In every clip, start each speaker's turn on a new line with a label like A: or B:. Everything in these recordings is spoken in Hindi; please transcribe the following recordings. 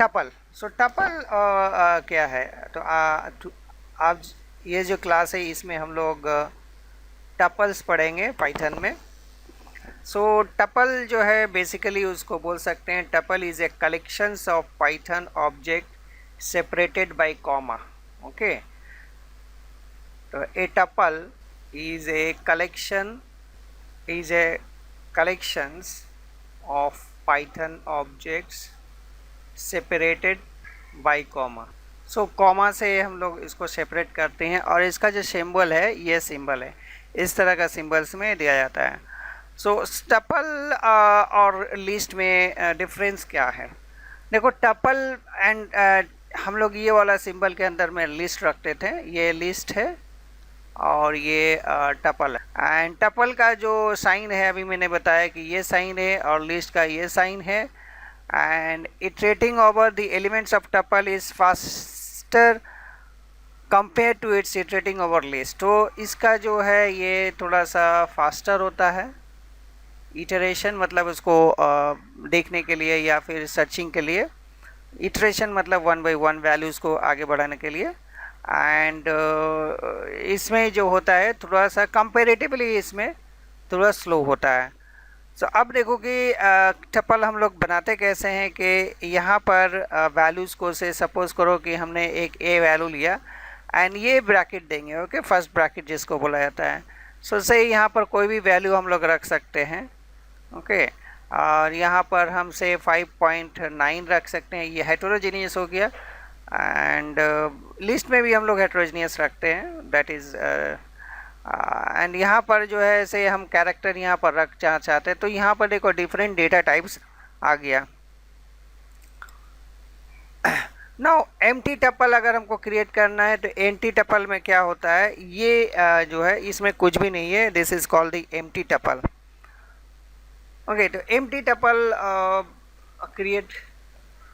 A: टपल। सो टपल क्या है? तो आप ये जो क्लास है इसमें हम लोग टपल्स पढ़ेंगे पाइथन में। सो टपल जो है बेसिकली उसको बोल सकते हैं, tuple is a collections of Python object separated by comma. Okay, तो a tuple is a collections of Python objects separated by comma। So comma से हम लोग इसको सेपरेट करते हैं और इसका जो सिंबल है ये सिंबल है, इस तरह का सिंबल्स में दिया जाता है। सो टपल और लिस्ट में डिफरेंस क्या है? देखो टपल एंड हम लोग ये वाला सिंबल के अंदर में लिस्ट रखते थे, ये लिस्ट है और ये टपल है। एंड टपल का जो साइन है अभी मैंने बताया कि ये साइन है और लिस्ट का ये साइन है। And iterating over the elements of tuple is faster compare to its iterating over list. तो इसका जो है ये थोड़ा सा फास्टर होता है। इटरेशन मतलब उसको देखने के लिए या फिर सर्चिंग के लिए, इटरेशन मतलब 1 by 1 वैल्यूज़ को आगे बढ़ाने के लिए। एंड इसमें जो होता है थोड़ा सा कंपेरेटिवली इसमें थोड़ा स्लो होता है। सो अब देखो कि टपल हम लोग बनाते कैसे हैं कि यहाँ पर वैल्यूज़ को से सपोज़ करो कि हमने एक ए वैल्यू लिया एंड ये ब्रैकेट देंगे। ओके, फर्स्ट ब्रैकेट जिसको बोला जाता है। सो से यहाँ पर कोई भी वैल्यू हम लोग रख सकते हैं। ओके, और यहाँ पर हम से 5.9 रख सकते हैं, ये हेटेरोजेनियस हो गया। एंड लिस्ट में भी हम लोग हेटेरोजेनियस रखते हैं, दैट इज़ एंड यहाँ पर जो है से हम कैरेक्टर यहाँ पर रख चाहते हैं, तो यहाँ पर देखो डिफरेंट डेटा टाइप्स आ गया। नाउ एम्प्टी टपल अगर हमको क्रिएट करना है तो एम्प्टी टपल में क्या होता है, ये जो है इसमें कुछ भी नहीं है, this is called the empty tuple. Okay, तो एम्प्टी टपल क्रिएट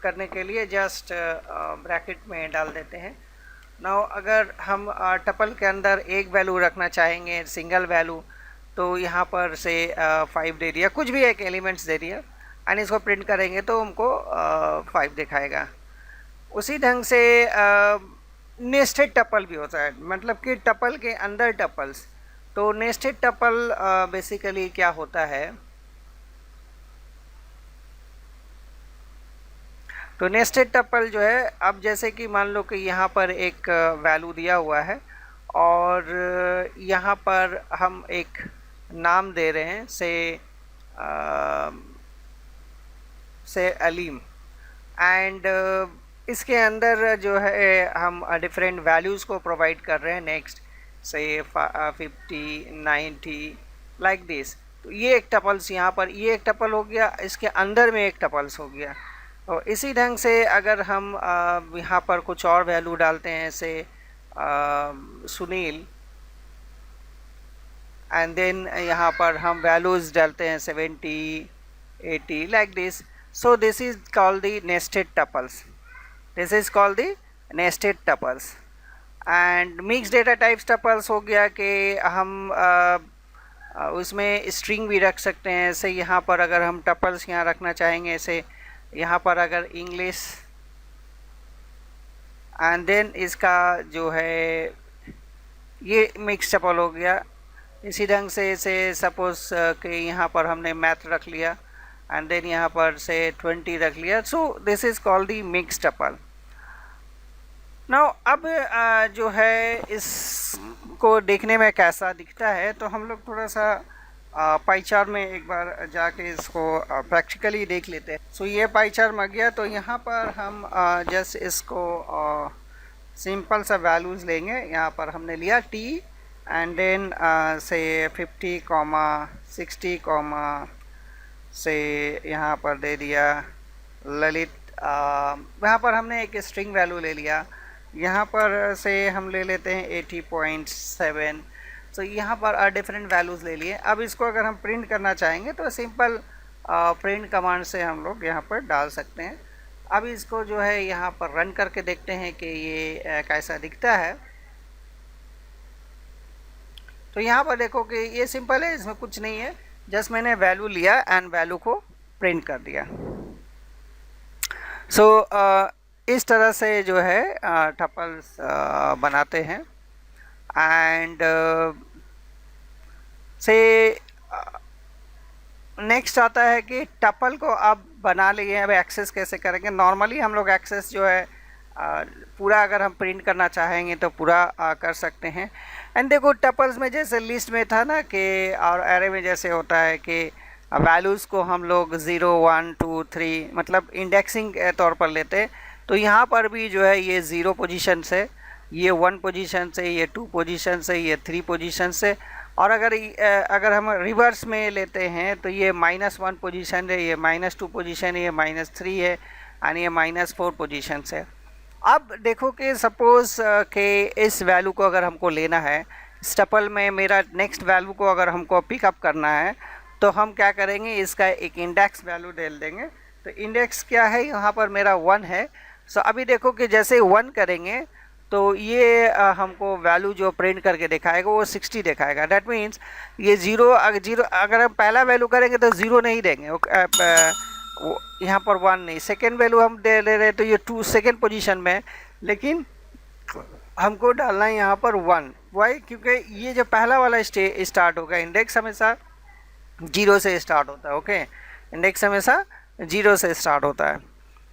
A: करने के लिए जस्ट ब्रैकेट में डाल देते हैं। नाउ अगर हम टपल के अंदर एक वैल्यू रखना चाहेंगे, सिंगल वैल्यू, तो यहाँ पर से 5 दे दिया, कुछ भी एक एलिमेंट्स दे दिया एंड इसको प्रिंट करेंगे तो हमको 5 दिखाएगा। उसी ढंग से नेस्टेड टपल भी होता है, मतलब कि टपल के अंदर टपल्स। तो नेस्टेड टपल बेसिकली क्या होता है, तो नेस्टेड टपल जो है, अब जैसे कि मान लो कि यहाँ पर एक वैल्यू दिया हुआ है और यहाँ पर हम एक नाम दे रहे हैं, से अलीम। एंड इसके अंदर जो है हम डिफरेंट वैल्यूज़ को प्रोवाइड कर रहे हैं, नेक्स्ट से 50 90 लाइक दिस। तो ये एक टपल्स, यहाँ पर ये एक टपल हो गया, इसके अंदर में एक टपल्स हो गया। तो इसी ढंग से अगर हम यहाँ पर कुछ और वैल्यू डालते हैं, से सुनील, एंड देन यहाँ पर हम वैल्यूज़ डालते हैं 70 80 like this. So this is called the nested tuples, this is called the nested tuples. And mix data types tuples हो गया कि हम उसमें स्ट्रिंग भी रख सकते हैं। ऐसे यहाँ पर अगर हम टपल्स यहाँ रखना चाहेंगे, ऐसे यहाँ पर अगर इंग्लिश एंड देन इसका जो है ये मिक्स टपल हो गया। इसी ढंग से सपोज कि यहाँ पर हमने मैथ रख लिया एंड देन यहाँ पर से 20 रख लिया। So this is called the mix tuple. Now अब जो है इसको देखने में कैसा दिखता है, तो हम लोग थोड़ा सा पाई चार्ट में एक बार जाके इसको प्रैक्टिकली देख लेते हैं। सो ये पाई चार्ट आ गया, तो यहाँ पर हम जस्ट इसको सिंपल सा वैल्यूज़ लेंगे। यहाँ पर हमने लिया टी एंड देन से 50 60 से यहाँ पर दे दिया ललित। यहाँ पर हमने एक स्ट्रिंग वैल्यू ले लिया, यहाँ पर से हम ले लेते हैं 80.7। तो यहाँ पर डिफरेंट वैल्यूज़ ले लिए। अब इसको अगर हम प्रिंट करना चाहेंगे तो सिंपल प्रिंट कमांड से हम लोग यहाँ पर डाल सकते हैं। अब इसको जो है यहाँ पर रन करके देखते हैं कि ये कैसा दिखता है। तो यहाँ पर देखो कि ये सिंपल है, इसमें कुछ नहीं है, जस्ट मैंने वैल्यू लिया एंड वैल्यू को प्रिंट कर दिया। सो इस तरह से जो है टपल्स बनाते हैं। एंड से नेक्स्ट आता है कि टपल को अब बना लिए, अब एक्सेस कैसे करेंगे। नॉर्मली हम लोग एक्सेस जो है पूरा अगर हम प्रिंट करना चाहेंगे तो पूरा कर सकते हैं। एंड देखो टपल्स में जैसे लिस्ट में था ना कि, और एरे में जैसे होता है कि वैल्यूज़ को हम लोग 0 1 2 3 मतलब इंडेक्सिंग के तौर पर लेते हैं। तो यहाँ पर भी जो है ये 0 पोजीशन से, ये 1 पोजीशन से, ये 2 पोजीशन से, ये 3 पोजीशन से, और अगर हम रिवर्स में लेते हैं तो ये -1 पोजीशन है, ये -2 पोजीशन है, ये -3 है, और ये -4 पोजीशन है। अब देखो कि सपोज़ कि इस वैल्यू को अगर हमको लेना है, स्टपल में मेरा नेक्स्ट वैल्यू को अगर हमको पिकअप करना है, तो हम क्या करेंगे, इसका एक इंडेक्स वैल्यू डाल देंगे। तो इंडेक्स क्या है, यहाँ पर मेरा 1 है। सो अभी देखो कि जैसे 1 करेंगे तो ये हमको वैल्यू जो प्रिंट करके दिखाएगा वो 60 दिखाएगा। डैट मीन्स ये ज़ीरो अगर हम पहला वैल्यू करेंगे तो ज़ीरो नहीं देंगे, यहाँ पर 1 नहीं। सेकेंड वैल्यू हम दे ले रहे तो ये 2 सेकेंड पोजीशन में है, लेकिन हमको डालना है यहाँ पर 1। वाई? क्योंकि ये जो पहला वाला स्टार्ट होगा, इंडेक्स हमेशा 0 से स्टार्ट होता है। ओके, इंडेक्स हमेशा 0 से स्टार्ट होता है।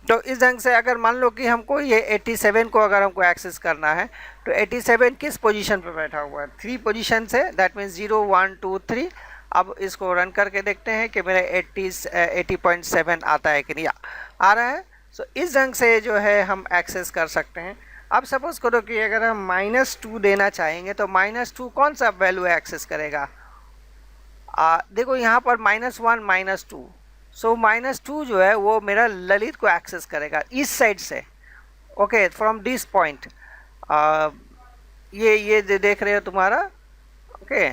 A: तो इस ढंग से अगर मान लो कि हमको ये 87 को अगर हमको एक्सेस करना है, तो 87 किस पोजीशन पे बैठा हुआ है, 3 पोजीशन से। That means 0 1 2 3। अब इसको रन करके देखते हैं कि मेरा 80.7 आता है कि नहीं आ रहा है। सो इस ढंग से जो है हम एक्सेस कर सकते हैं। अब सपोज़ करो कि अगर हम -2 देना चाहेंगे तो -2 कौन सा वैल्यू एक्सेस करेगा। देखो यहाँ पर -1 -2। सो -2 जो है वो मेरा ललित को एक्सेस करेगा इस साइड से। Okay, from this point. ये देख रहे हो तुम्हारा। ओके,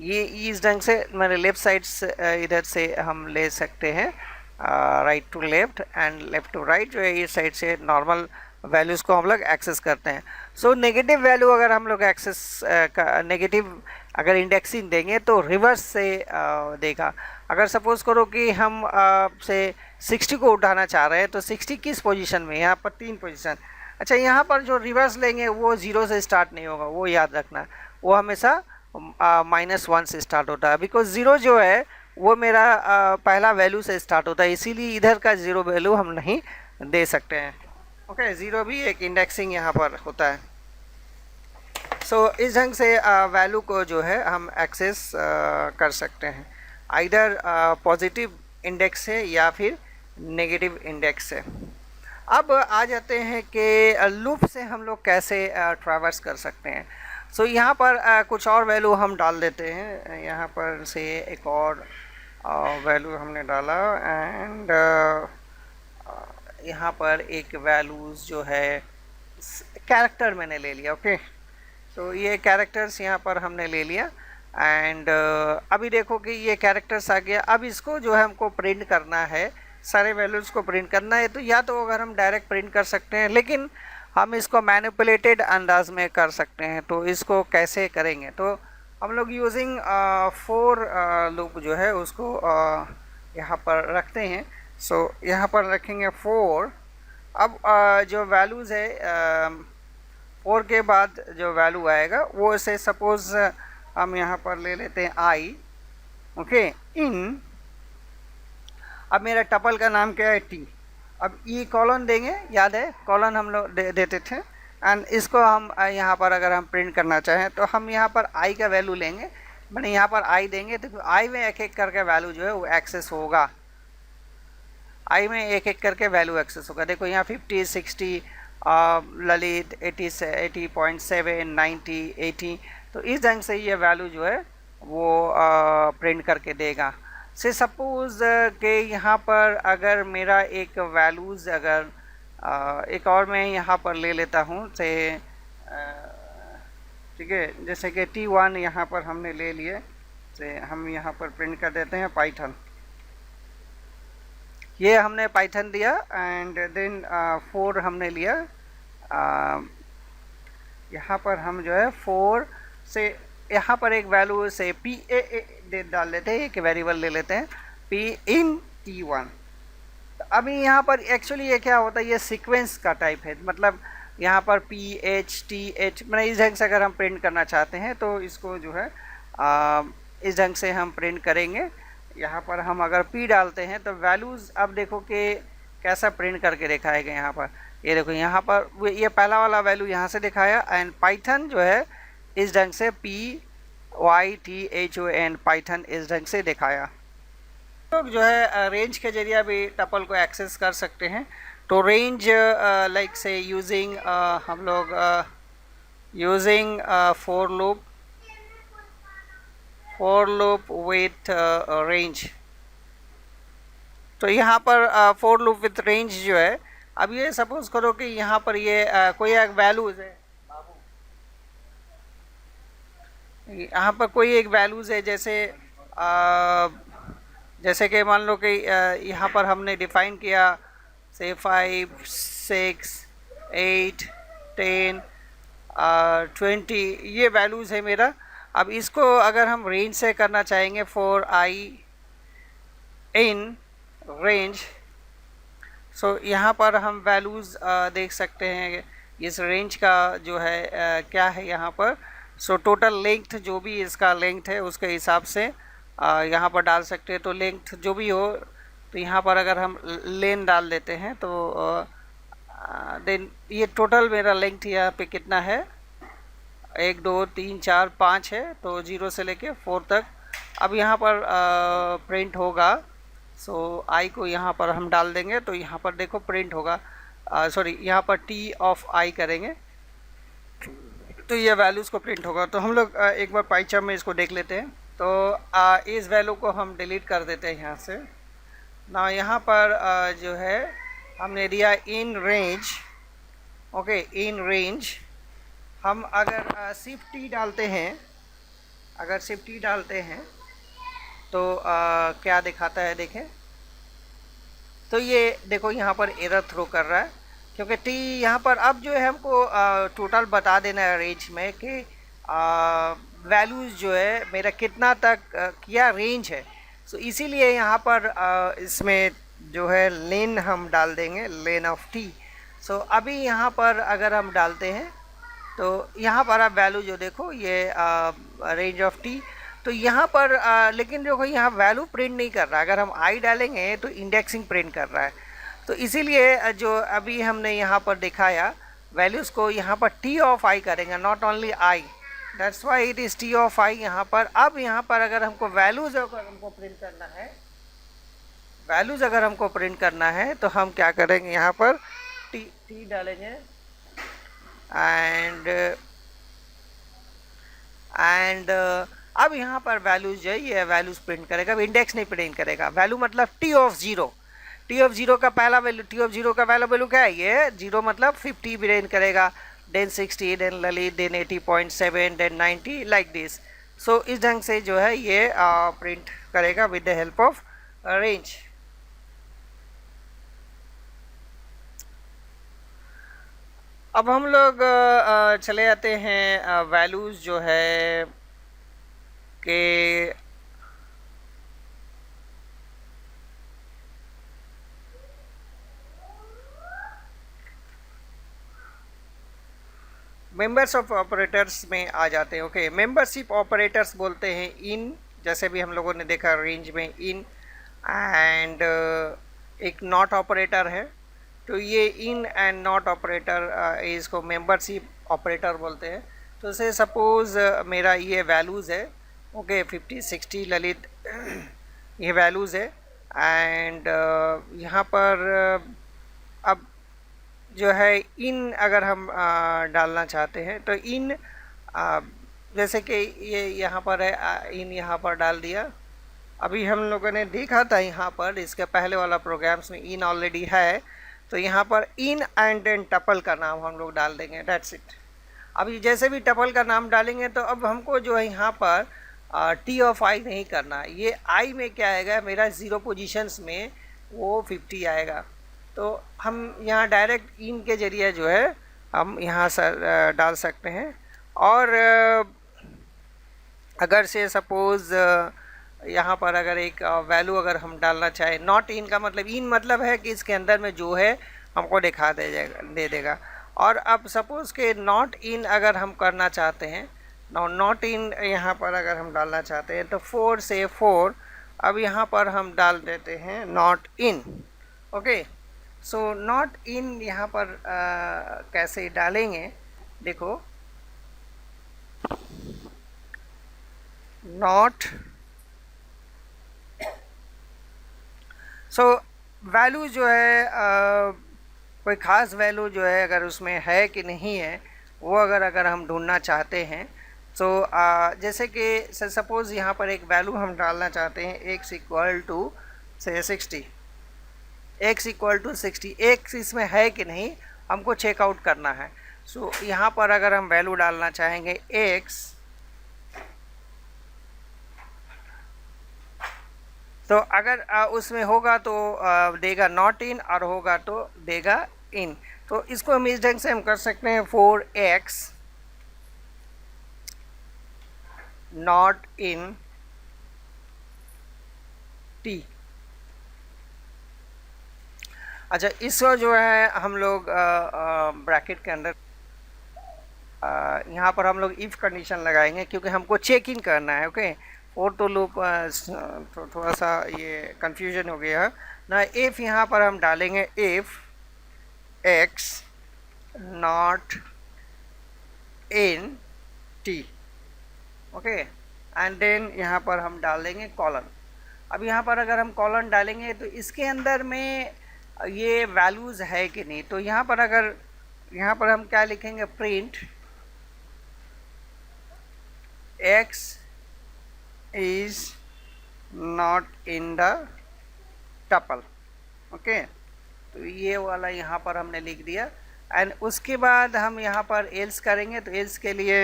A: ये इस ढंग से मेरे लेफ़्ट साइड से इधर से हम ले सकते हैं, right to left and left to right, जो है इस साइड से नॉर्मल वैल्यूज़ को हम लोग एक्सेस करते हैं। सो नेगेटिव वैल्यू अगर हम लोग एक्सेस नेगेटिव अगर इंडेक्सिंग देंगे तो रिवर्स से देगा। अगर सपोज़ करो कि हम से 60 को उठाना चाह रहे हैं, तो 60 किस पोजीशन में, यहाँ पर 3 पोजीशन। अच्छा, यहाँ पर जो रिवर्स लेंगे वो 0 से स्टार्ट नहीं होगा, वो याद रखना। वो हमेशा -1 से स्टार्ट होता है, बिकॉज 0 जो है वो मेरा पहला वैल्यू से स्टार्ट होता है, इसीलिए इधर का 0 वैल्यू हम नहीं दे सकते हैं। ओके, 0 भी एक इंडेक्सिंग यहाँ पर होता है। सो इस ढंग से वैल्यू को जो है हम एक्सेस कर सकते हैं, आइदर पॉजिटिव इंडेक्स से या फिर नेगेटिव इंडेक्स से। अब आ जाते हैं कि लूप से हम लोग कैसे ट्रैवर्स कर सकते हैं। सो यहाँ पर कुछ और वैल्यू हम डाल देते हैं। यहाँ पर से एक और वैल्यू हमने डाला, एंड यहाँ पर एक वैल्यूज़ जो है कैरेक्टर मैंने ले लिया। ओके, तो ये कैरेक्टर्स यहाँ पर हमने ले लिया। एंड अभी देखो कि ये कैरेक्टर्स आ गया। अब इसको जो है हमको प्रिंट करना है, सारे वैल्यूज़ को प्रिंट करना है। तो या तो अगर हम डायरेक्ट प्रिंट कर सकते हैं, लेकिन हम इसको मैनिपुलेटेड अंदाज में कर सकते हैं। तो इसको कैसे करेंगे, तो हम लोग यूजिंग फोर लूप जो है उसको यहाँ पर रखते हैं। सो यहाँ पर रखेंगे 4। अब जो वैल्यूज़ है 4 के बाद जो वैल्यू आएगा वो से सपोज़ हम यहाँ पर ले लेते हैं i। ओके, इन अब मेरा टपल का नाम क्या है, t। अब ई कॉलन देंगे, याद है कॉलन हम लोग देते थे। एंड इसको हम यहाँ पर अगर हम प्रिंट करना चाहें तो हम यहाँ पर i का वैल्यू लेंगे, मैंने यहाँ पर i देंगे। तो i में एक एक करके वैल्यू जो है वो एक्सेस होगा, i में एक एक करके वैल्यू एक्सेस होगा। देखो यहाँ 50 60 ललित 80.7 90 80। तो इस ढंग से ये वैल्यू जो है वो प्रिंट करके देगा। से सपोज़ कि यहाँ पर अगर मेरा एक वैल्यूज़ अगर एक और मैं यहाँ पर ले लेता हूँ से, ठीक है, जैसे कि T1 यहाँ पर हमने ले लिए, से हम यहाँ पर प्रिंट कर देते हैं पाइथन। ये हमने पाइथन दिया एंड देन 4 हमने लिया। यहाँ पर हम जो है 4 से यहाँ पर एक वैल्यू से p a डाल लेते हैं, एक वेरिएबल ले लेते हैं p इन T1। अभी यहाँ पर एक्चुअली ये क्या होता है, ये सीक्वेंस का टाइप है, मतलब यहाँ पर पी एच टी एच, मतलब इस ढंग से अगर हम प्रिंट करना चाहते हैं तो इसको जो है इस ढंग से हम प्रिंट करेंगे। यहाँ पर हम अगर पी डालते हैं तो वैल्यूज़ अब देखो कि कैसा प्रिंट करके दिखाएगा। यहाँ पर ये देखो, यहाँ पर ये पहला वाला वैल्यू यहाँ से दिखाया, एंड पाइथन जो है इस ढंग से PYTHON पाइथन इस ढंग से दिखाया। लोग जो है रेंज के जरिए भी टपल को एक्सेस कर सकते हैं। तो रेंज लाइक से यूजिंग हम लोग using for loop with range. तो यहाँ पर फोर लूप विथ रेंज जो है, अब ये सपोज करो कि यहाँ पर ये कोई एक वैल्यूज है, यहाँ पर कोई एक वैल्यूज है, जैसे कि मान लो कि यहाँ पर हमने डिफाइन किया से 5 6 8 10 20, ये वैल्यूज़ है मेरा। अब इसको अगर हम रेंज से करना चाहेंगे, फॉर आई इन रेंज, सो यहाँ पर हम वैल्यूज़ देख सकते हैं इस रेंज का जो है क्या है यहाँ पर। सो टोटल लेंथ जो भी इसका लेंथ है उसके हिसाब से यहाँ पर डाल सकते हैं। तो लेंथ जो भी हो, तो यहाँ पर अगर हम लेन डाल देते हैं तो देन ये टोटल मेरा लेंथ यहाँ पे कितना है, 1 2 3 4 5 है, तो 0 से लेके 4 तक अब यहाँ पर प्रिंट होगा। सो आई को यहाँ पर हम डाल देंगे तो यहाँ पर देखो प्रिंट होगा, सॉरी यहाँ पर टी ऑफ आई करेंगे तो ये वैल्यूज़ को प्रिंट होगा। तो हम लोग एक बार पाइचार्ट में इसको देख लेते हैं। तो इस वैल्यू को हम डिलीट कर देते हैं यहाँ से ना। यहाँ पर जो है हमने दिया in range, okay, in range हम अगर शिफ्ट टी डालते हैं, अगर शिफ्ट टी डालते हैं तो क्या दिखाता है देखें। तो ये देखो यहाँ पर एरर थ्रो कर रहा है क्योंकि टी यहाँ पर अब जो है हमको टोटल बता देना है रेंज में कि वैल्यूज़ जो है मेरा कितना तक क्या रेंज है। सो इसीलिए यहाँ पर इसमें जो है लेन हम डाल देंगे, लेन ऑफ टी। सो अभी यहाँ पर अगर हम डालते हैं तो यहाँ पर आप वैल्यू जो देखो ये रेंज ऑफ टी, तो यहाँ पर लेकिन देखो यहाँ वैल्यू प्रिंट नहीं कर रहा। अगर हम आई डालेंगे तो इंडेक्सिंग प्रिंट कर रहा है। तो इसीलिए जो अभी हमने यहाँ पर दिखाया वैल्यूज़ को यहाँ पर टी ऑफ आई करेंगे, not only I, that's why it is T of I यहाँ पर। अब यहाँ पर अगर हमको वैल्यूज़ अगर हमको प्रिंट करना है, वैल्यूज़ अगर हमको प्रिंट करना है तो हम क्या करेंगे, यहाँ पर टी डालेंगे एंड अब यहाँ पर वैल्यूज जो है ये वैल्यूज प्रिंट करेगा, अब इंडेक्स नहीं प्रिंट करेगा। वैल्यू मतलब T of zero, T of zero का पहला वैल्यू, टी ऑफ जीरो का पहला वैल्यू क्या है, ये जीरो मतलब 50 प्रिंट करेगा, देन 60, देन ललित, then 80.7, then 90, like this. So इस ढंग से जो है ये प्रिंट करेगा with the help of range. अब हम लोग चले जाते हैं वैल्यूज़ जो है कि मेंबर्स ऑफ ऑपरेटर्स में आ जाते हैं। ओके, मेंबरशिप ऑपरेटर्स बोलते हैं इन, जैसे भी हम लोगों ने देखा रेंज में इन, एंड एक नॉट ऑपरेटर है। तो ये इन एंड नॉट ऑपरेटर इसको मेंबरशिप ऑपरेटर बोलते हैं। तो से सपोज़ मेरा ये वैल्यूज़ है, ओके, 50 60 ललित ये वैल्यूज़ है, एंड यहाँ पर अब जो है इन अगर हम डालना चाहते हैं तो इन जैसे कि ये यहाँ पर है, इन यहाँ पर डाल दिया। अभी हम लोगों ने देखा था यहाँ पर इसके पहले वाला प्रोग्राम्स में इन ऑलरेडी है, तो यहाँ पर इन एंड देन टपल का नाम हम लोग डाल देंगे, दैट्स इट। अभी जैसे भी टपल का नाम डालेंगे तो अब हमको जो है यहाँ पर टी ऑफ आई नहीं करना। ये आई में क्या आएगा, मेरा 0 पोजीशंस में वो 50 आएगा। तो हम यहाँ डायरेक्ट इन के जरिए जो है हम यहाँ डाल सकते हैं। और अगर से सपोज़ यहाँ पर अगर एक वैल्यू अगर हम डालना चाहें, नॉट इन का मतलब, इन मतलब है कि इसके अंदर में जो है हमको दिखा दे देगा। और अब सपोज़ के नॉट इन अगर हम करना चाहते हैं, नॉट इन यहाँ पर अगर हम डालना चाहते हैं तो 4 से 4, अब यहाँ पर हम डाल देते हैं not in. Okay, so not in यहाँ पर कैसे डालेंगे, देखो, नॉट, सो वैल्यू जो है कोई ख़ास वैल्यू जो है अगर उसमें है कि नहीं है, वो अगर हम ढूंढना चाहते हैं, तो जैसे कि सपोज़ यहाँ पर एक वैल्यू हम डालना चाहते हैं, x इक्वल टू से 60, x इक्वल टू 60, x इसमें है कि नहीं हमको चेकआउट करना है। सो यहाँ पर अगर हम वैल्यू डालना चाहेंगे x, तो अगर उसमें होगा तो देगा नॉट इन, और होगा तो देगा इन। तो इसको हम इस ढंग से हम कर सकते हैं, 4x नॉट इन t। अच्छा, इसको जो है हम लोग ब्रैकेट के अंदर यहाँ पर हम लोग इफ़ कंडीशन लगाएंगे, क्योंकि हमको चेक इन करना है। ओके, फोर टू लूप थोड़ा सा ये कंफ्यूजन हो गया ना। इफ़ यहाँ पर हम डालेंगे if x not in t, okay, and then यहाँ पर हम डाल देंगे कॉलन। अब यहाँ पर अगर हम कॉलन डालेंगे तो इसके अंदर में ये वैल्यूज़ है कि नहीं, तो यहाँ पर अगर यहाँ पर हम क्या लिखेंगे, print x is not in the tuple। Okay, तो ये वाला यहाँ पर हमने लिख दिया। एंड उसके बाद हम यहाँ पर एल्स करेंगे, तो एल्स के लिए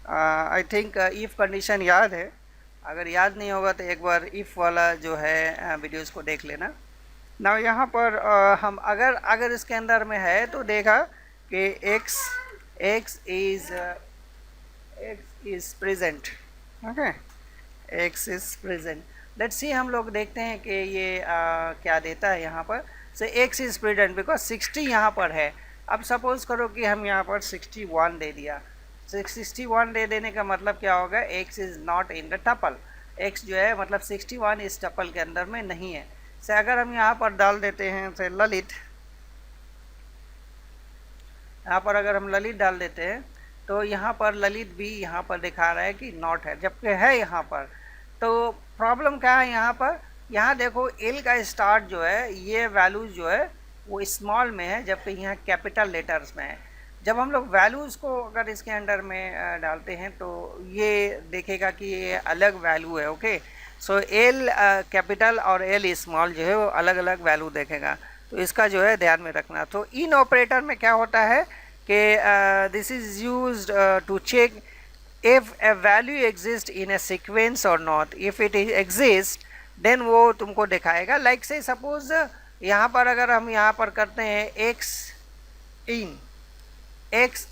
A: आई थिंक इफ़ कंडीशन याद है, अगर याद नहीं होगा तो एक बार इफ़ वाला जो है वीडियोस को देख लेना ना। यहाँ पर हम अगर इसके अंदर में है तो देखा कि x is present। Okay, x is present। Let's see, हम लोग देखते हैं कि ये क्या देता है यहाँ पर। से x is present बिकॉज 60 यहाँ पर है। अब सपोज़ करो कि हम यहाँ पर 61 दे दिया, 61 दे देने का मतलब क्या होगा, x is not in the tuple. x जो है मतलब 61 इस टपल के अंदर में नहीं है। से अगर हम यहाँ पर डाल देते हैं से ललित, यहाँ पर अगर हम ललित डाल देते हैं तो यहाँ पर ललित भी यहाँ पर दिखा रहा है कि नॉट है, जबकि है यहाँ पर। तो प्रॉब्लम क्या है यहाँ पर, यहाँ देखो एल का स्टार्ट जो है, ये वैल्यूज़ जो है वो स्मॉल में है, जबकि यहाँ कैपिटल लेटर्स में है। जब हम लोग वैल्यूज़ को अगर इसके अंडर में डालते हैं तो ये देखेगा कि ये अलग वैल्यू है। ओके, सो एल कैपिटल और एल स्मॉल जो है वो अलग अलग वैल्यू देखेगा, तो इसका जो है ध्यान में रखना। तो इन ऑपरेटर में क्या होता है कि this is used to check if a value exists in a sequence or not। if it exists then वो तुमको दिखाएगा। लाइक से सपोज यहाँ पर अगर हम यहाँ पर करते हैं x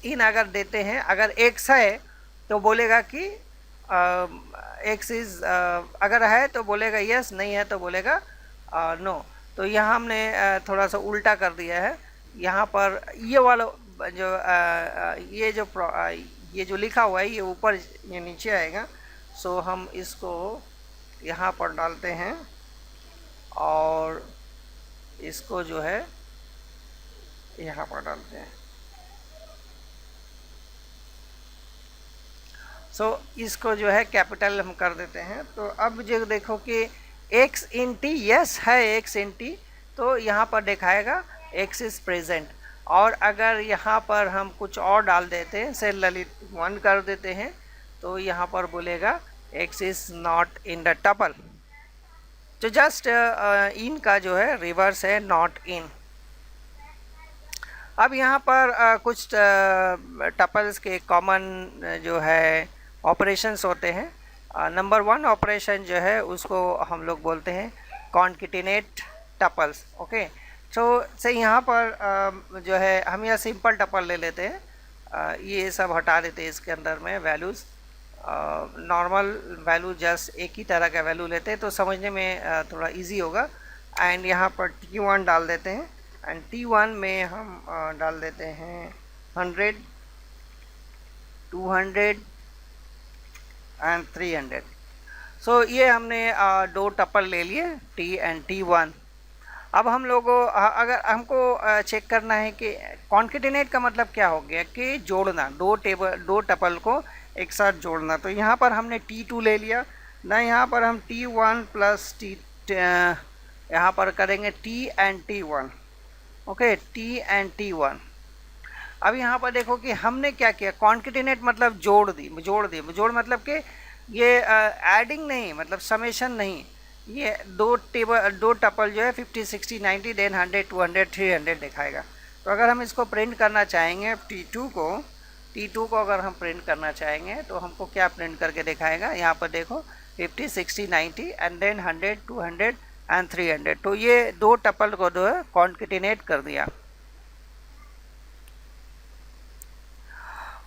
A: in अगर देते हैं, अगर x है तो बोलेगा कि x इज, अगर है तो बोलेगा yes, नहीं है तो बोलेगा no। तो यहाँ हमने थोड़ा सा उल्टा कर दिया है। यहाँ पर ये वाला जो ये जो लिखा हुआ है ये ऊपर ये नीचे आएगा। सो हम इसको यहाँ पर डालते हैं और इसको जो है यहाँ पर डालते हैं। सो इसको जो है कैपिटल हम कर देते हैं। तो अब जो देखो कि x इन t, यस है x इन t, तो यहाँ पर दिखाएगा x इज़ प्रेजेंट। और अगर यहाँ पर हम कुछ और डाल देते हैं, से ललित 1 कर देते हैं, तो यहाँ पर बोलेगा x is not in the tuple. तो जस्ट इन का जो है रिवर्स है नॉट इन। अब यहाँ पर कुछ टपल्स के कॉमन जो है ऑपरेशंस होते हैं। नंबर 1 ऑपरेशन जो है उसको हम लोग बोलते हैं कॉन्केटिनेट टपल्स। ओके, तो से यहाँ पर जो है हम यहाँ सिंपल टपल ले लेते हैं, ये सब हटा देते हैं इसके अंदर में वैल्यूज़। नॉर्मल वैल्यू जस्ट एक ही तरह का वैल्यू लेते हैं तो समझने में थोड़ा इजी होगा। एंड यहाँ पर T1 डाल देते हैं एंड T1 में हम डाल देते हैं 100, 200 एंड 300। सो ये हमने दो टपल ले लिए T एंड T1। अब हम लोगों अगर हमको चेक करना है कि कॉन्केटिनेट का मतलब क्या हो गया कि जोड़ना, दो टपल को एक साथ जोड़ना। तो यहाँ पर हमने T2 ले लिया ना, यहाँ पर हम T1 प्लस T यहाँ पर करेंगे T and T1। Okay, T and T1। अब यहाँ पर देखो कि हमने क्या किया, कॉन्केटिनेट मतलब जोड़ मतलब कि ये एडिंग नहीं, मतलब समेशन नहीं, ये दो टपल जो है 50, 60, 90 देन 100, 200, 300 दिखाएगा। तो अगर हम इसको प्रिंट करना चाहेंगे T2 को अगर हम प्रिंट करना चाहेंगे तो हमको क्या प्रिंट करके दिखाएगा, यहाँ पर देखो 50, 60, 90 एंड देन 100, 200 एंड 300। तो ये दो टपल को जो है कॉन्केटिनेट कर दिया।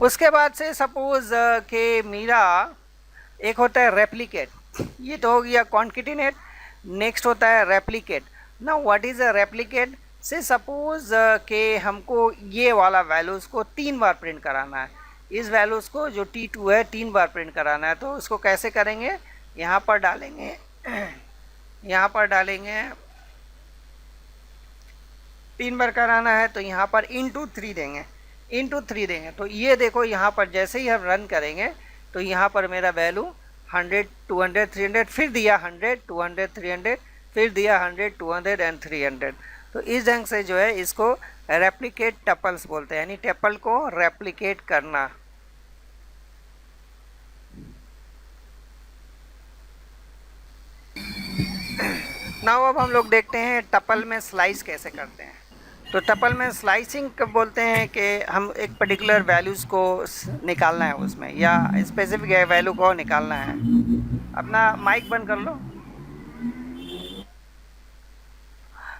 A: उसके बाद से सपोज कि मेरा एक होता है रेप्लिकेट, ये तो हो गया कॉन्केटिनेट। नेक्स्ट होता है replicate. Now what is a replicate? से सपोज कि हमको ये वाला वैल्यूज़ को 3 बार प्रिंट कराना है, इस वैल्यूज़ को जो T2 है 3 बार प्रिंट कराना है। तो उसको कैसे करेंगे, यहाँ पर डालेंगे यहाँ पर डालेंगे 3 बार कराना है तो यहाँ पर इंटू 3 देंगे। तो ये देखो यहाँ पर जैसे ही हम रन करेंगे तो यहाँ पर मेरा वैल्यू 100, 200, 300 फिर दिया 100, 200, 300 फिर दिया 100, 200 एंड 300। तो इस ढंग से जो है इसको रेप्लिकेट टपल्स बोलते हैं, यानी टपल को रेप्लिकेट करना। नाउ अब हम लोग देखते हैं टपल में स्लाइस कैसे करते हैं। तो टपल में स्लाइसिंग कब बोलते हैं कि हम एक पर्टिकुलर वैल्यूज़ को निकालना है उसमें, या स्पेसिफिक वैल्यू को निकालना है। अपना माइक बंद कर लो।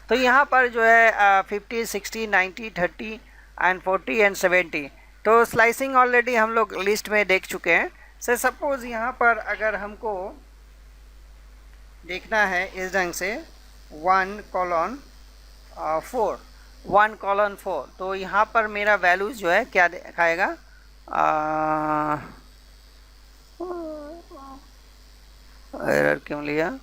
A: तो यहाँ पर जो है 50, 60, 90, 30 एंड 40 एंड 70। तो स्लाइसिंग ऑलरेडी हम लोग लिस्ट में देख चुके हैं। से सपोज यहाँ पर अगर हमको देखना है इस ढंग से 1:4, तो यहाँ पर मेरा वैल्यू जो है क्या दिखाएगा, एरर क्यों लिया,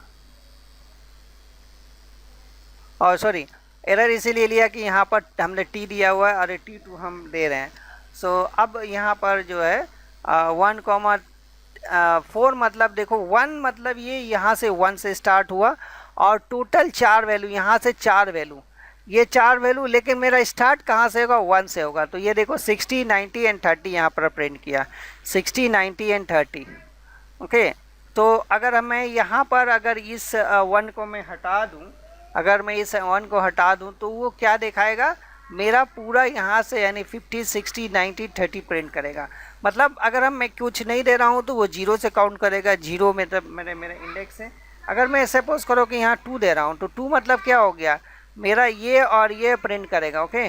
A: और सॉरी एरर इसीलिए लिया कि यहाँ पर हमने T दिया हुआ है और T2 हम दे रहे हैं। सो अब यहाँ पर जो है 1,4 मतलब देखो 1 मतलब ये यहाँ से 1 से स्टार्ट हुआ और टोटल 4 वैल्यू, यहाँ से 4 वैल्यू, ये 4 वैल्यू, लेकिन मेरा स्टार्ट कहाँ से होगा, 1 से होगा। तो ये देखो 60, 90 एंड 30 यहाँ पर प्रिंट किया, 60, 90 एंड 30। ओके, तो अगर मैं यहाँ पर अगर इस 1 को मैं हटा दूँ, अगर मैं इस 1 को हटा दूँ तो वो क्या दिखाएगा, मेरा पूरा यहाँ से यानी 50, 60, 90, 30 प्रिंट करेगा। मतलब अगर मैं कुछ नहीं दे रहा हूँ तो वो 0 से काउंट करेगा, 0 मतलब मेरा इंडेक्स है। अगर मैं सपोज करो कि यहाँ 2 दे रहा हूँ तो 2 मतलब क्या हो गया, मेरा ये और ये प्रिंट करेगा। ओके,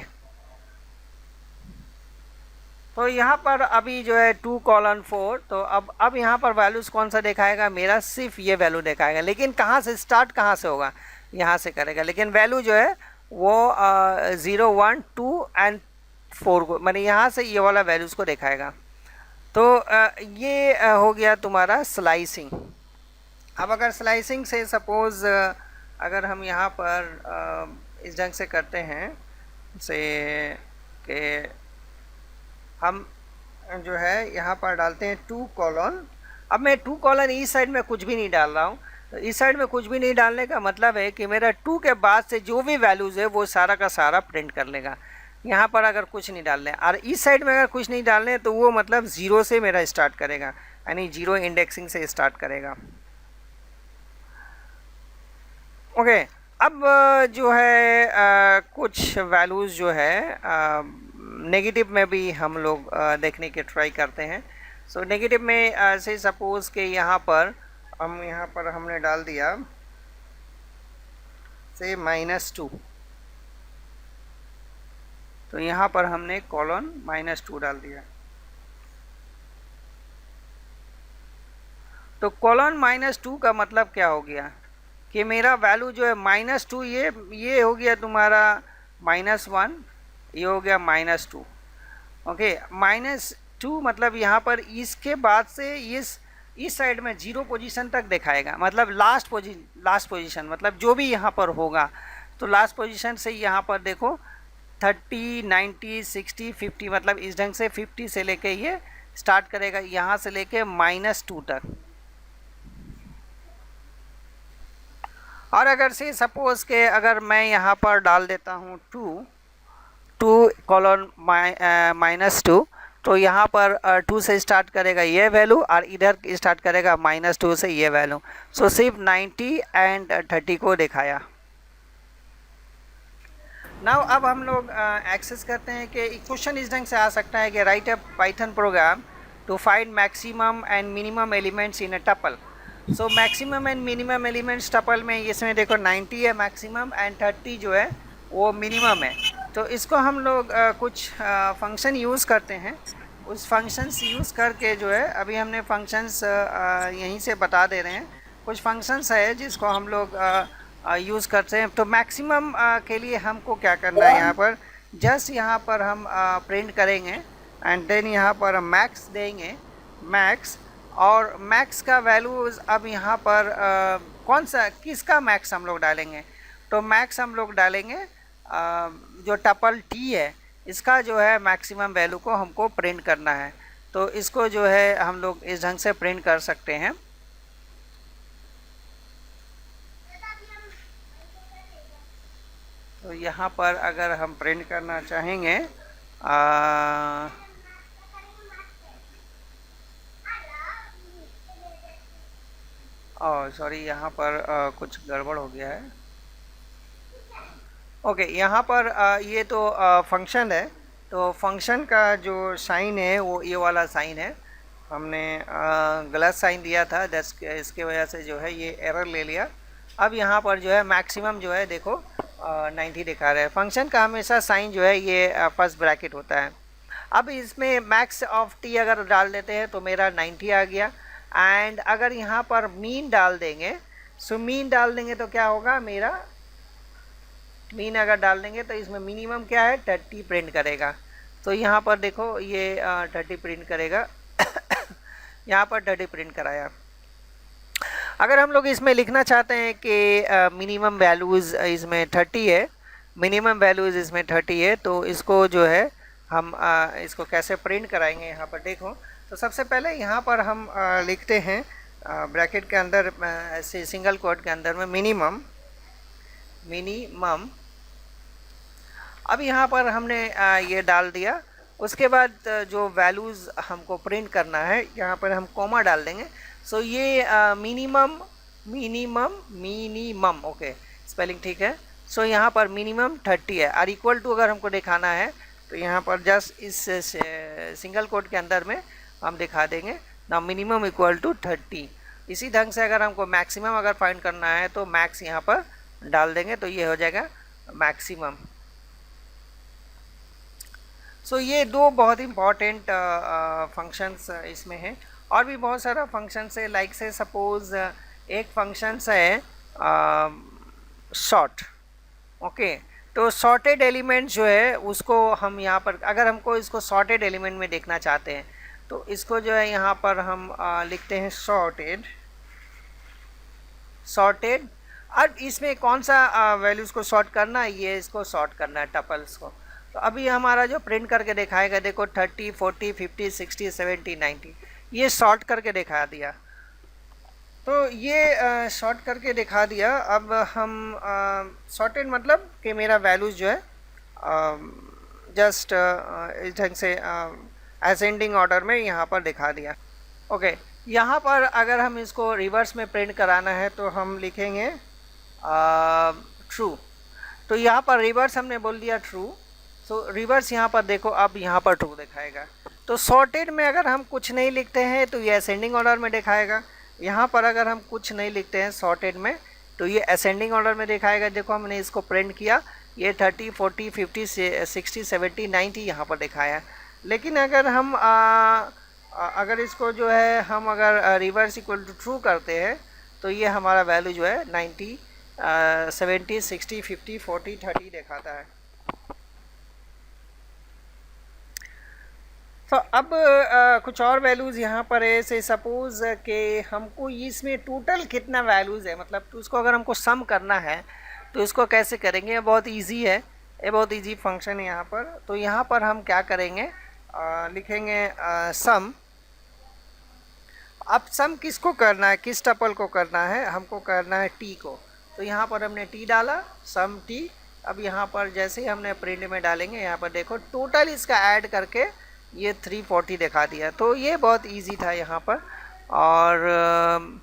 A: तो यहाँ पर अभी जो है 2:4, तो अब यहाँ पर वैल्यूज़ कौन सा दिखाएगा, मेरा सिर्फ ये वैल्यू दिखाएगा, लेकिन कहाँ से स्टार्ट, कहाँ से होगा, यहाँ से करेगा, लेकिन वैल्यू जो है वो 0, 1, 2 एंड 4 को, मैंने यहाँ से ये वाला वैल्यूज़ को दिखाएगा। तो ये हो गया तुम्हारा स्लाइसिंग। अब अगर स्लाइसिंग से सपोज़ अगर हम यहाँ पर इस ढंग से करते हैं से कि हम जो है यहाँ पर डालते हैं 2:, अब मैं 2: इस साइड में कुछ भी नहीं डाल रहा हूँ। तो इस साइड में कुछ भी नहीं डालने का मतलब है कि मेरा 2 के बाद से जो भी वैल्यूज़ है वो सारा का सारा प्रिंट कर लेगा। यहाँ पर अगर कुछ नहीं डालने, और इस साइड में अगर कुछ नहीं डालने तो वो मतलब 0 से मेरा स्टार्ट करेगा, यानी 0 इंडेक्सिंग से स्टार्ट करेगा। ओके, अब जो है कुछ वैल्यूज़ जो है नेगेटिव में भी हम लोग देखने की ट्राई करते हैं। सो नेगेटिव में से सपोज़ कि यहाँ पर हमने डाल दिया से -2, तो यहाँ पर हमने :-2 डाल दिया। तो कॉलन -2 का मतलब क्या हो गया कि मेरा वैल्यू जो है -2, ये हो गया तुम्हारा -1, ये हो गया -2। ओके, -2 मतलब यहाँ पर इसके बाद से इस साइड में 0 पोजीशन तक दिखाएगा, मतलब लास्ट पोजीशन मतलब जो भी यहाँ पर होगा, तो लास्ट पोजीशन से यहाँ पर देखो 30, 90, 60, 50, मतलब इस ढंग से 50 से लेके ये स्टार्ट करेगा, यहाँ से लेके -2 तक। और अगर से सपोज के अगर मैं यहाँ पर डाल देता हूँ 2 कॉलन -2, तो यहाँ पर 2 से स्टार्ट करेगा ये वैल्यू और इधर स्टार्ट करेगा -2 से ये वैल्यू। सो सिर्फ 90 एंड 30 को दिखाया। नाउ अब हम लोग एक्सेस करते हैं कि क्वेश्चन इस ढंग से आ सकता है कि write a Python program to find maximum and minimum elements in a tuple. So maximum and minimum elements tuple में इसमें देखो 90 है मैक्सिमम एंड 30 जो है वो मिनिमम है। तो इसको हम लोग कुछ फंक्शन यूज़ करते हैं, उस फंक्शंस यूज़ करके जो है अभी हमने फंक्शंस यहीं से बता दे रहे हैं। कुछ फंक्शंस है जिसको हम लोग यूज़ करते हैं। तो मैक्सिमम के लिए हमको क्या करना है, यहाँ पर जस्ट यहाँ पर हम प्रिंट करेंगे एंड देन यहाँ पर मैक्स देंगे, मैक्स, और मैक्स का वैल्यूज़ अब यहाँ पर कौन सा किसका मैक्स हम लोग डालेंगे, तो मैक्स हम लोग डालेंगे जो टपल टी है इसका जो है मैक्सिमम वैल्यू को हमको प्रिंट करना है। तो इसको जो है हम लोग इस ढंग से प्रिंट कर सकते हैं। तो यहाँ पर अगर हम प्रिंट करना चाहेंगे सॉरी, यहाँ पर कुछ गड़बड़ हो गया है। ओके, यहाँ पर ये तो फंक्शन है, तो फंक्शन का जो साइन है वो ये वाला साइन है। हमने गलत साइन दिया था, इसके वजह से जो है ये एरर ले लिया। अब यहाँ पर जो है मैक्सिमम जो है देखो 90 दिखा रहा है। फंक्शन का हमेशा साइन जो है ये फर्स्ट ब्रैकेट होता है। अब इसमें मैक्स ऑफ टी अगर डाल देते हैं तो मेरा 90 आ गया। एंड अगर यहाँ पर मीन डाल देंगे, सो मीन डाल देंगे तो क्या होगा, मेरा मीन अगर डाल देंगे तो इसमें मिनिमम क्या है 30 प्रिंट करेगा। तो यहाँ पर देखो ये 30 प्रिंट करेगा यहाँ पर 30 प्रिंट कराया। अगर हम लोग इसमें लिखना चाहते हैं कि मिनिमम वैल्यूज़ इसमें 30 है, मिनिमम वैल्यूज़ इसमें 30 है, तो इसको जो है हम इसको कैसे प्रिंट कराएंगे, यहाँ पर देखो। तो सबसे पहले यहाँ पर हम लिखते हैं ब्रैकेट के अंदर ऐसे सिंगल कोट के अंदर में मिनिमम। अब यहाँ पर हमने ये डाल दिया। उसके बाद जो वैल्यूज़ हमको प्रिंट करना है यहाँ पर हम कॉमा डाल देंगे। सो ये मिनिमम, ओके, स्पेलिंग ठीक है। सो यहाँ पर मिनिमम 30 है और इक्वल टू अगर हमको दिखाना है तो यहाँ पर जस्ट इस सिंगल कोट के अंदर में हम दिखा देंगे ना मिनिमम इक्वल टू 30। इसी ढंग से अगर हमको मैक्सिमम अगर फाइंड करना है तो मैक्स यहाँ पर डाल देंगे तो ये हो जाएगा मैक्सिमम। सो ये दो बहुत इम्पॉर्टेंट फंक्शंस इसमें हैं। और भी बहुत सारा फंक्शंस है, लाइक से सपोज एक फंक्शंस है सॉर्ट। ओके, तो सॉर्टेड एलिमेंट जो है उसको हम यहाँ पर अगर हमको इसको सॉर्टेड एलिमेंट में देखना चाहते हैं तो इसको जो है यहाँ पर हम लिखते हैं सॉर्टेड। अब इसमें कौन सा वैल्यूज़ को सॉर्ट करना है, ये इसको सॉर्ट करना है टपल्स को। तो अभी हमारा जो प्रिंट करके दिखाएगा देखो 30, 40, 50, 60, 70, 90, ये सॉर्ट करके दिखा दिया। तो ये सॉर्ट करके दिखा दिया। अब हम सॉर्टेड मतलब कि मेरा वैल्यूज़ जो है जस्ट इस ढंग से असेंडिंग ऑर्डर में यहाँ पर दिखा दिया। ओके, यहाँ पर अगर हम इसको रिवर्स में प्रिंट कराना है तो हम लिखेंगे ट्रू। तो यहाँ पर रिवर्स हमने बोल दिया ट्रू। सो रिवर्स यहाँ पर देखो, अब यहाँ पर ट्रू दिखाएगा। तो सॉर्टेड में अगर हम कुछ नहीं लिखते हैं तो ये असेंडिंग ऑर्डर में दिखाएगा। यहाँ पर अगर हम कुछ नहीं लिखते हैं सॉर्टेड में तो ये असेंडिंग ऑर्डर में दिखाएगा। देखो हमने इसको प्रिंट किया, ये 30, 40, 50, 60, 70, 90 यहाँ पर दिखाया। लेकिन अगर हम अगर इसको जो है हम अगर रिवर्स इक्वल टू ट्रू करते हैं तो ये हमारा वैल्यू जो है 90, 70, 60, 50, 40, 30 दिखाता है। तो अब कुछ और वैल्यूज़ यहाँ पर है, से सपोज कि हमको इसमें टोटल कितना वैल्यूज़ है, मतलब तो उसको अगर हमको सम करना है तो इसको कैसे करेंगे। बहुत इजी है, ये बहुत इजी फंक्शन है यहाँ पर। तो यहाँ पर हम क्या करेंगे, लिखेंगे सम। अब सम किसको करना है, किस टपल को करना है, हमको करना है टी को। तो यहाँ पर हमने टी डाला, सम टी। अब यहाँ पर जैसे ही हमने प्रिंट में डालेंगे, यहाँ पर देखो टोटल इसका ऐड करके ये 340 दिखा दिया। तो ये बहुत इजी था यहाँ पर। और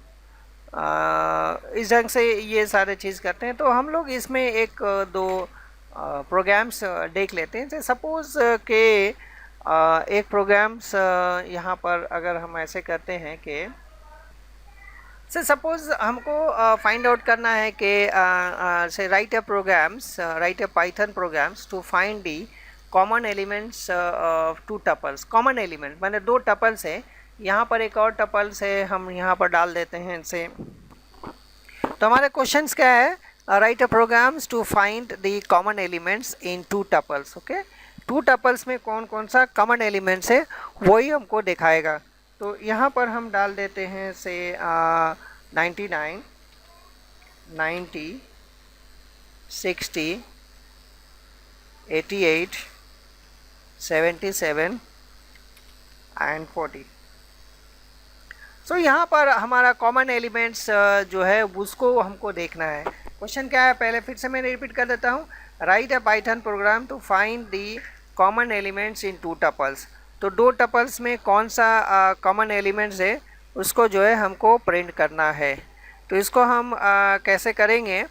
A: इस ढंग से ये सारे चीज़ करते हैं। तो हम लोग इसमें एक दो प्रोग्राम्स देख लेते हैं। जैसे सपोज़ के एक प्रोग्राम्स यहाँ पर अगर हम ऐसे करते हैं कि से सपोज़ हमको फाइंड आउट करना है कि से write a programs, write a Python programs to find the common elements of two tuples. Common element माने दो टपल्स है, यहाँ पर एक और टपल से हम यहाँ पर डाल देते हैं इसे। तो हमारे क्वेश्चंस क्या है, write a programs to find the common elements in two tuples. Okay, two tuples में कौन कौन सा कॉमन एलिमेंट्स है वही हमको दिखाएगा। तो यहाँ पर हम डाल देते हैं से 99, 90, 60, 88, 77 एंड 40। सो यहाँ पर हमारा कॉमन एलिमेंट्स जो है उसको हमको देखना है। क्वेश्चन क्या है, पहले फिर से मैं रिपीट कर देता हूँ। Write a Python program to find the common elements in two tuples. तो दो टपल्स में कौन सा कॉमन एलिमेंट्स है उसको जो है हमको प्रिंट करना है। तो इसको हम कैसे करेंगे,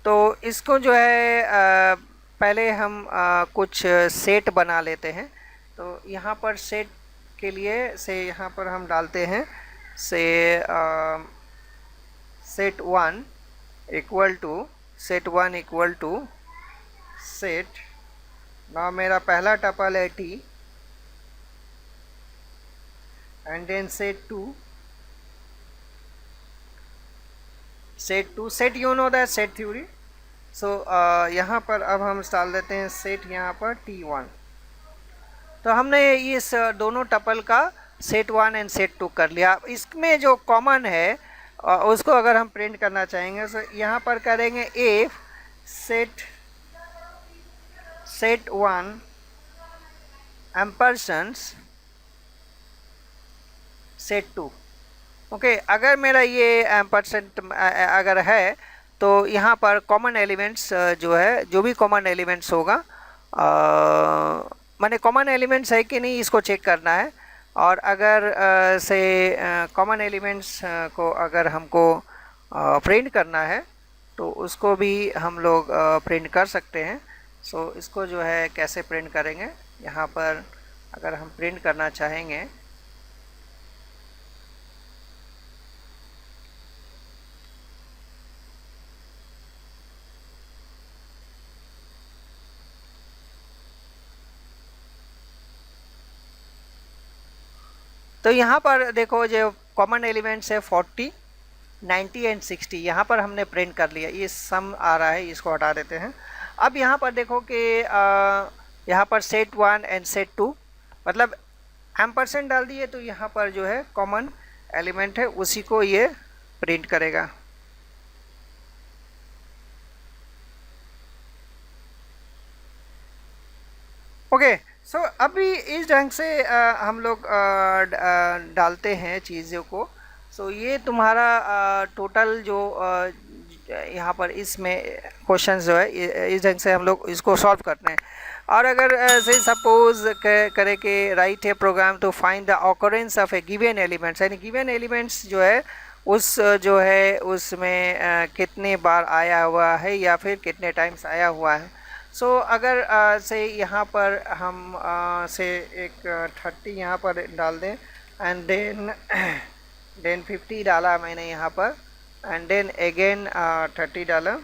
A: तो इसको जो है पहले हम कुछ सेट बना लेते हैं। तो यहाँ पर सेट के लिए से यहाँ पर हम डालते हैं से सेट 1 इक्वल टू सेट ना मेरा पहला टपल है T and then set 2 set you know that set theory. So यहाँ पर अब हम डाल देते हैं सेट यहाँ पर T1। तो हमने इस दोनों टपल का सेट 1 एंड सेट 2 कर लिया। इसमें जो कॉमन है उसको अगर हम प्रिंट करना चाहेंगे तो यहाँ पर करेंगे if set 1 ampersand set 2। Okay, अगर मेरा ये एम्परसेंट अगर है तो यहाँ पर कॉमन एलिमेंट्स जो है, जो भी कॉमन एलिमेंट्स होगा, माने कॉमन एलिमेंट्स है कि नहीं इसको चेक करना है। और अगर से कॉमन एलिमेंट्स को अगर हमको प्रिंट करना है तो उसको भी हम लोग प्रिंट कर सकते हैं। सो इसको जो है कैसे प्रिंट करेंगे, यहाँ पर अगर हम प्रिंट करना चाहेंगे तो यहाँ पर देखो जो कॉमन एलिमेंट्स है 40, 90 एंड 60, यहाँ पर हमने प्रिंट कर लिया। ये सम आ रहा है, इसको हटा देते हैं। अब यहाँ पर देखो कि यहाँ पर सेट 1 एंड सेट 2 मतलब एम्परसेंड डाल दिए तो यहाँ पर जो है कॉमन एलिमेंट है उसी को ये प्रिंट करेगा। ओके, सो अभी इस ढंग से हम लोग डालते हैं चीज़ों को। सो ये तुम्हारा टोटल जो यहाँ पर इसमें क्वेश्चन जो है इस ढंग से हम लोग इसको सॉल्व करते हैं। और अगर से सपोज करें कि राइट है program to find the occurrence of a given elements, यानी गिवन एलिमेंट्स जो है उस जो है उसमें कितने बार आया हुआ है या फिर कितने टाइम्स आया हुआ है। सो अगर से यहाँ पर हम से एक 30 यहाँ पर डाल दें एंड देन 50 डाला मैंने यहाँ पर एंड देन अगेन 30 डाला।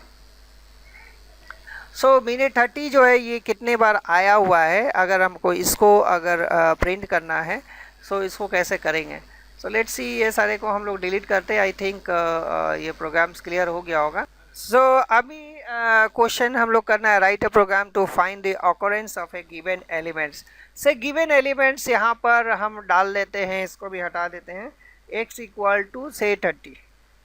A: सो मैंने 30 जो है ये कितने बार आया हुआ है, अगर हमको इसको अगर प्रिंट करना है सो इसको कैसे करेंगे? सो लेट्स सी, ये सारे को हम लोग डिलीट करते हैं। आई थिंक ये प्रोग्राम्स क्लियर हो गया होगा। सो अभी क्वेश्चन हम लोग करना है, write a program to find the occurrence of a given elements. से गिवन एलिमेंट्स यहाँ पर हम डाल लेते हैं, इसको भी हटा देते हैं। x इक्वल टू से 30,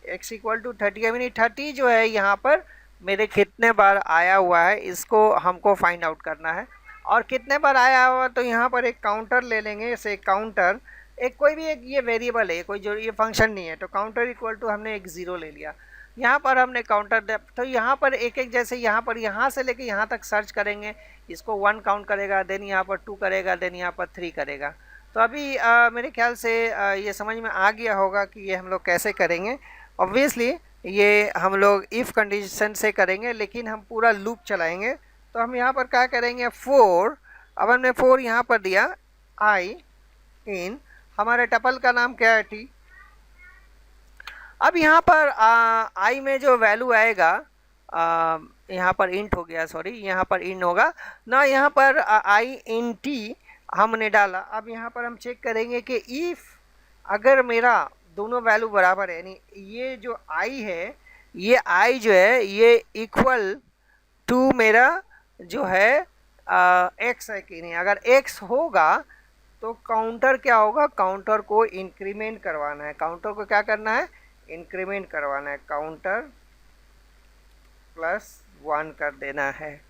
A: x equal to 30, I mean 30 जो है यहाँ पर मेरे कितने बार आया हुआ है, इसको हमको फाइंड आउट करना है। और कितने बार आया हुआ, तो यहाँ पर एक काउंटर ले लेंगे। से काउंटर एक कोई भी एक ये वेरिएबल है, कोई जो ये फंक्शन नहीं है, तो काउंटर इक्वल टू हमने एक 0 ले लिया। यहाँ पर हमने काउंटर दे, तो यहाँ पर एक एक जैसे यहाँ पर यहाँ से लेके यहाँ तक सर्च करेंगे, इसको 1 काउंट करेगा, देन यहाँ पर 2 करेगा, देन यहाँ पर 3 करेगा। तो अभी मेरे ख्याल से ये समझ में आ गया होगा कि ये हम लोग कैसे करेंगे। ऑब्वियसली ये हम लोग इफ़ कंडीशन से करेंगे, लेकिन हम पूरा लूप चलाएंगे। तो हम यहाँ पर क्या करेंगे, 4, अब हमने 4 यहाँ पर दिया, आई इन, हमारे टपल का नाम क्या है, टी। अब यहाँ पर आई में जो वैल्यू आएगा, यहाँ पर इंट हो गया, सॉरी, यहाँ पर इंट होगा ना, यहाँ पर आई इन टी हमने डाला। अब यहाँ पर हम चेक करेंगे कि इफ़ अगर मेरा दोनों वैल्यू बराबर है, यानी ये जो आई है, ये आई जो है ये इक्वल टू मेरा जो है एक्स है कि नहीं। अगर एक्स होगा तो काउंटर क्या होगा, काउंटर को इंक्रीमेंट करवाना है। काउंटर को क्या करना है, इंक्रीमेंट करवाना है, काउंटर +1 कर देना है।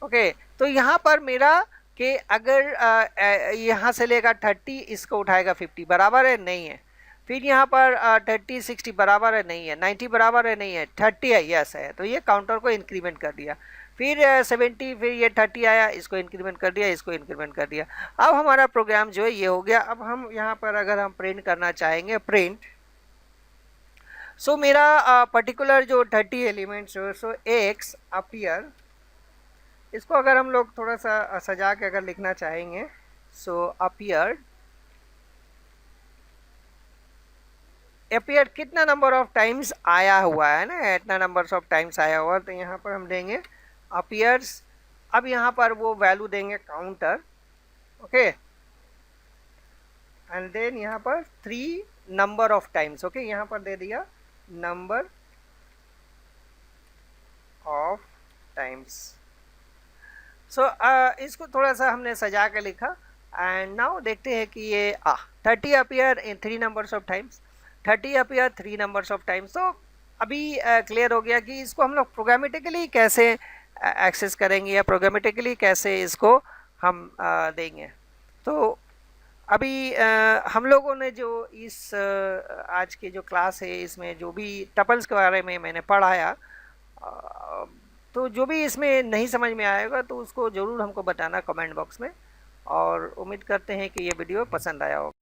A: ओके, तो यहाँ पर मेरा कि अगर यहाँ से लेगा 30, इसको उठाएगा 50, बराबर है नहीं है। फिर यहाँ पर 30 60 बराबर है नहीं है, 90 बराबर है नहीं है, 30 है यस है, तो ये काउंटर को इंक्रीमेंट कर दिया। फिर 70, फिर ये 30 आया, इसको इंक्रीमेंट कर दिया, इसको इंक्रीमेंट कर दिया। अब हमारा प्रोग्राम जो है ये हो गया। अब हम यहाँ पर अगर हम प्रिंट करना चाहेंगे, प्रिंट, सो मेरा पर्टिकुलर जो 30 एलिमेंट्स हो, सो एक्स अपीयर, इसको अगर हम लोग थोड़ा सा सजा के अगर लिखना चाहेंगे, सो अपीयर कितना नंबर ऑफ टाइम्स आया हुआ है ना, इतना नंबर्स ऑफ टाइम्स आया हुआ, तो यहाँ पर हम देंगे अपीयर्स। अब यहाँ पर वो वैल्यू देंगे काउंटर, ओके, एंड देन यहाँ पर 3 नंबर ऑफ टाइम्स, ओके, यहाँ पर दे दिया नंबर ऑफ टाइम्स। सो इसको थोड़ा सा हमने सजा के लिखा, एंड नाउ देखते हैं कि ये 30 appear in 3 numbers of times, 30 appear 3 numbers of times. तो अभी क्लियर हो गया कि इसको हम लोग प्रोग्रामेटिकली कैसे एक्सेस करेंगे, या प्रोग्रामेटिकली कैसे इसको हम देंगे। तो अभी हम लोगों ने जो इस आज के जो क्लास है, इसमें जो भी टपल्स के बारे में मैंने पढ़ाया, तो जो भी इसमें नहीं समझ में आएगा तो उसको ज़रूर हमको बताना कमेंट बॉक्स में, और उम्मीद करते हैं कि ये वीडियो पसंद आया होगा।